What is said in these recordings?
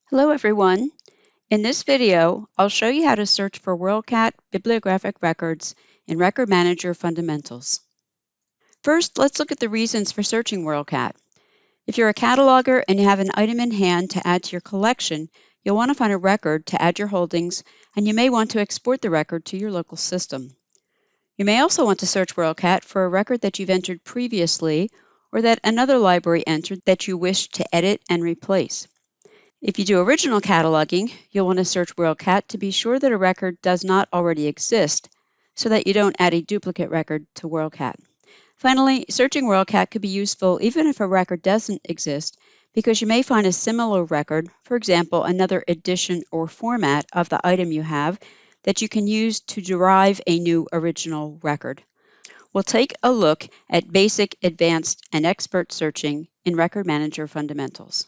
Hello everyone. In this video, I'll show you how to search for WorldCat bibliographic records in Record Manager Fundamentals. First, let's look at the reasons for searching WorldCat. If you're a cataloger and you have an item in hand to add to your collection, you'll want to find a record to add your holdings, and you may want to export the record to your local system. You may also want to search WorldCat for a record that you've entered previously or that another library entered that you wish to edit and replace. If you do original cataloging, you'll want to search WorldCat to be sure that a record does not already exist, so that you don't add a duplicate record to WorldCat. Finally, searching WorldCat could be useful even if a record doesn't exist, because you may find a similar record, for example, another edition or format of the item you have, that you can use to derive a new original record. We'll take a look at basic, advanced, and expert searching in Record Manager Fundamentals.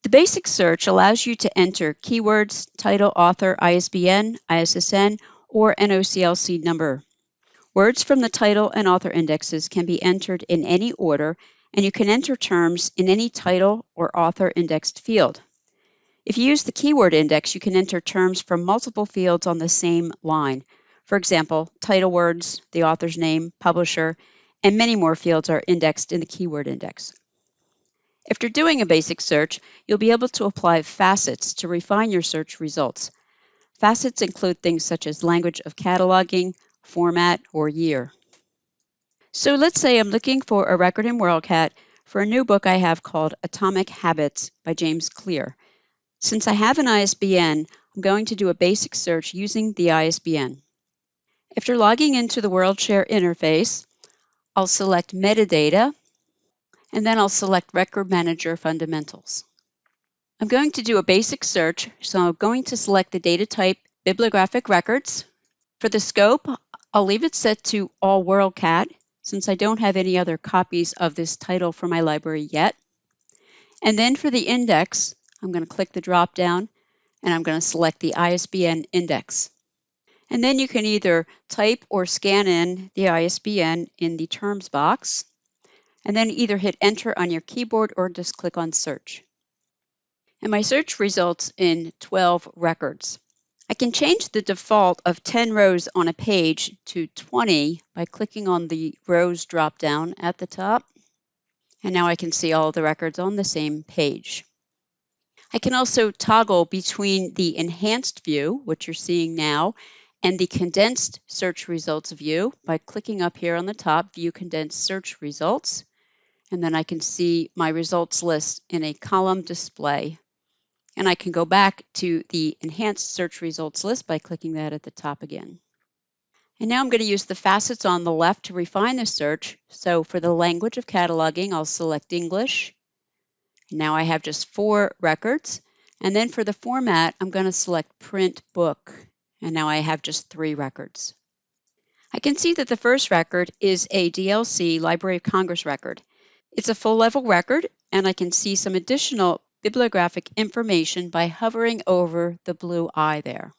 The basic search allows you to enter keywords, title, author, ISBN, ISSN, or NOCLC number. Words from the title and author indexes can be entered in any order, and you can enter terms in any title or author indexed field. If you use the keyword index, you can enter terms from multiple fields on the same line. For example, title words, the author's name, publisher, and many more fields are indexed in the keyword index. After doing a basic search, you'll be able to apply facets to refine your search results. Facets include things such as language of cataloging, format, or year. So let's say I'm looking for a record in WorldCat for a new book I have called Atomic Habits by James Clear. Since I have an ISBN, I'm going to do a basic search using the ISBN. After logging into the WorldShare interface, I'll select Metadata, and then I'll select Record Manager Fundamentals. I'm going to do a basic search, so I'm going to select the data type bibliographic records. For the scope, I'll leave it set to all WorldCat, since I don't have any other copies of this title for my library yet. And then for the index, I'm going to click the drop down and I'm going to select the ISBN index. And then you can either type or scan in the ISBN in the terms box, and then either hit enter on your keyboard or just click on search. And my search results in 12 records. I can change the default of 10 rows on a page to 20 by clicking on the rows drop-down at the top. And now I can see all the records on the same page. I can also toggle between the enhanced view, which you're seeing now, and the condensed search results view by clicking up here on the top, View Condensed Search Results. And then I can see my results list in a column display. And I can go back to the enhanced search results list by clicking that at the top again. And now I'm going to use the facets on the left to refine the search. So for the language of cataloging, I'll select English. And now I have just 4 records. And then for the format, I'm going to select Print Book. And now I have just 3 records. I can see that the first record is a DLC Library of Congress record. It's a full-level record, and I can see some additional bibliographic information by hovering over the blue eye there.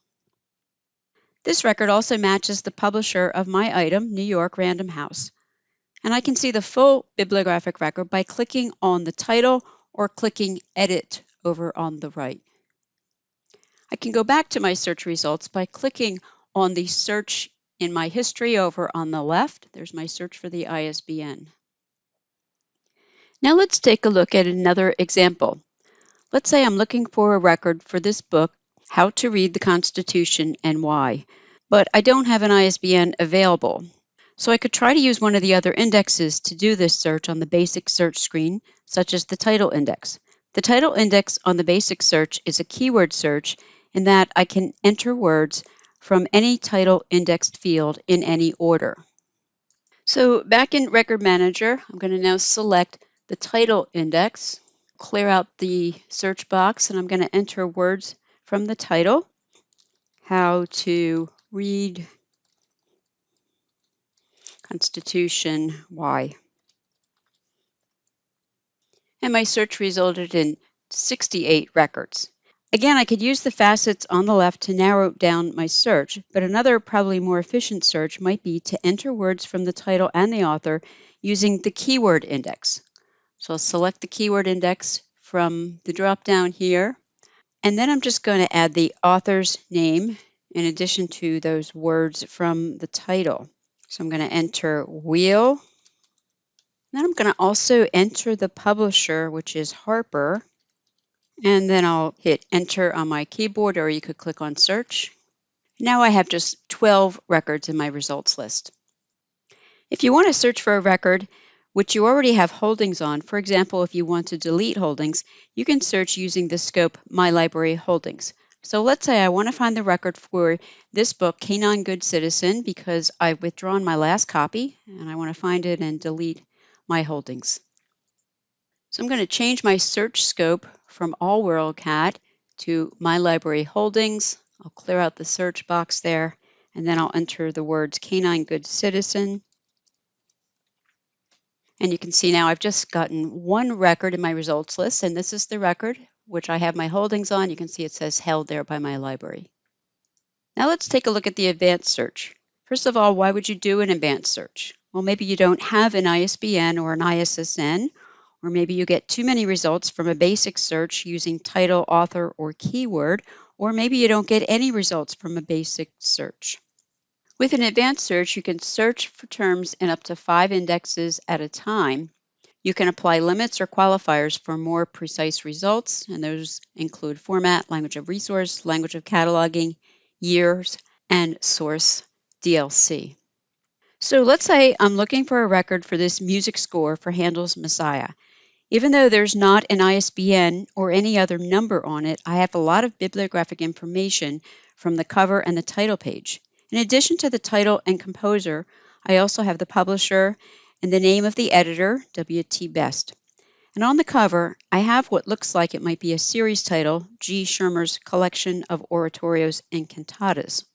This record also matches the publisher of my item, New York Random House. And I can see the full bibliographic record by clicking on the title or clicking Edit over on the right. I can go back to my search results by clicking on the search in my history over on the left. There's my search for the ISBN. Now let's take a look at another example. Let's say I'm looking for a record for this book, How to Read the Constitution and Why, but I don't have an ISBN available. So I could try to use one of the other indexes to do this search on the basic search screen, such as the title index. The title index on the basic search is a keyword search in that I can enter words from any title indexed field in any order. So back in Record Manager, I'm going to now select the title index, clear out the search box, and I'm going to enter words from the title, How to Read Constitution, Why. And my search resulted in 68 records. Again, I could use the facets on the left to narrow down my search, but another probably more efficient search might be to enter words from the title and the author using the keyword index. So I'll select the keyword index from the drop down here, And then I'm just going to add the author's name in addition to those words from the title. So I'm going to enter Wheel. Then I'm going to also enter the publisher, which is Harper. And then I'll hit enter on my keyboard, or you could click on search. Now I have just 12 records in my results list. If you want to search for a record which you already have holdings on, for example, if you want to delete holdings, you can search using the scope My Library Holdings. So let's say I want to find the record for this book, Canine Good Citizen, because I've withdrawn my last copy and I want to find it and delete my holdings. So I'm going to change my search scope from All WorldCat to My Library Holdings. I'll clear out the search box there, and then I'll enter the words Canine Good Citizen. And you can see now I've just gotten one record in my results list, and this is the record which I have my holdings on. You can see it says held there by my library. Now let's take a look at the advanced search. First of all, why would you do an advanced search? Well, maybe you don't have an ISBN or an ISSN, or maybe you get too many results from a basic search using title, author, or keyword, or maybe you don't get any results from a basic search. With an advanced search, you can search for terms in up to 5 indexes at a time. You can apply limits or qualifiers for more precise results, and those include format, language of resource, language of cataloging, years, and source DLC. So let's say I'm looking for a record for this music score for Handel's Messiah. Even though there's not an ISBN or any other number on it, I have a lot of bibliographic information from the cover and the title page. In addition to the title and composer, I also have the publisher and the name of the editor, W.T. Best. And on the cover, I have what looks like it might be a series title, G. Schirmer's Collection of Oratorios and Cantatas.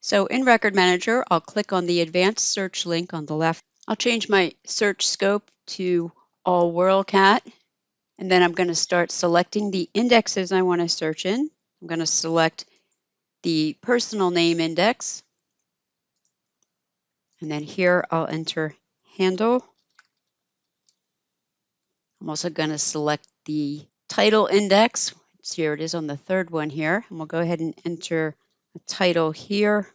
So in Record Manager, I'll click on the Advanced Search link on the left. I'll change my search scope to All WorldCat, and then I'm going to start selecting the indexes I want to search in. I'm going to select the personal name index, and then here I'll enter Handel. I'm also going to select the title index. Here it is on the third one here, and we'll go ahead and enter a title here.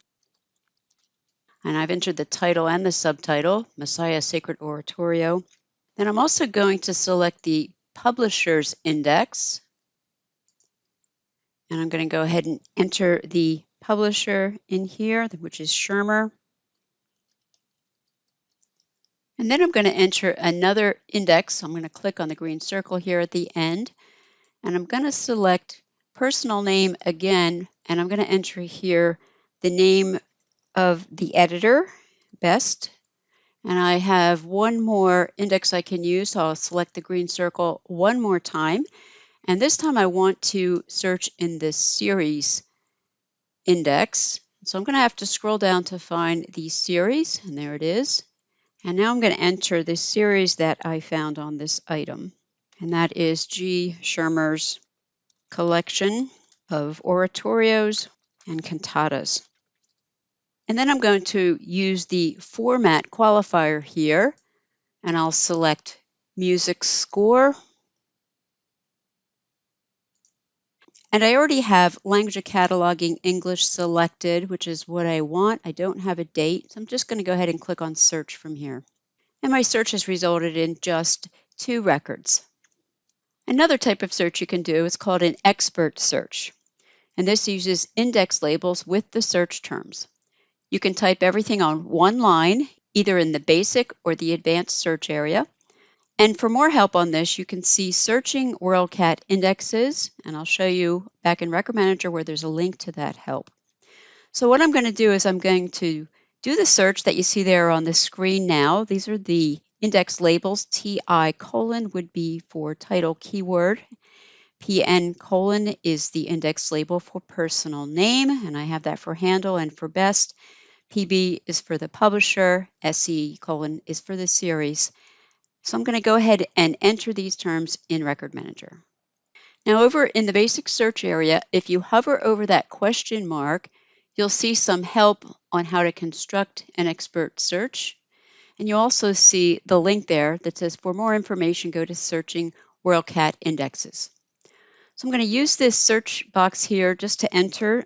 And I've entered the title and the subtitle, Messiah Sacred Oratorio. Then I'm also going to select the publisher's index. And I'm going to go ahead and enter the publisher in here, which is Schirmer. And then I'm going to enter another index. I'm going to click on the green circle here at the end. And I'm going to select personal name again. And I'm going to enter here the name of the editor, Best. And I have one more index I can use. So I'll select the green circle one more time. And this time I want to search in the series index. So I'm going to have to scroll down to find the series, and there it is. And now I'm going to enter the series that I found on this item, and that is G. Schirmer's Collection of Oratorios and Cantatas. And then I'm going to use the format qualifier here, and I'll select Music Score. And I already have language of cataloging English selected, which is what I want. I don't have a date, so I'm just going to go ahead and click on search from here. And my search has resulted in just 2 records. Another type of search you can do is called an expert search. And this uses index labels with the search terms. You can type everything on one line, either in the basic or the advanced search area. And for more help on this, you can see Searching WorldCat Indexes, and I'll show you back in Record Manager where there's a link to that help. So what I'm going to do is I'm going to do the search that you see there on the screen now. These are the index labels. TI colon would be for title keyword. PN colon is the index label for personal name, and I have that for Handel and for Best. PB is for the publisher. SE colon is for the series. So I'm going to go ahead and enter these terms in Record Manager. Now over in the basic search area, if you hover over that question mark, you'll see some help on how to construct an expert search. And you'll also see the link there that says for more information, go to Searching WorldCat Indexes. So I'm going to use this search box here just to enter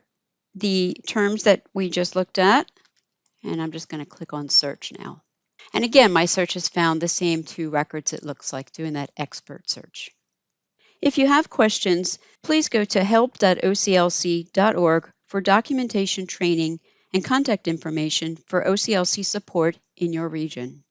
the terms that we just looked at. And I'm just going to click on search now. And again, my search has found the same two records, it looks like, doing that expert search. If you have questions, please go to help.oclc.org for documentation training and contact information for OCLC support in your region.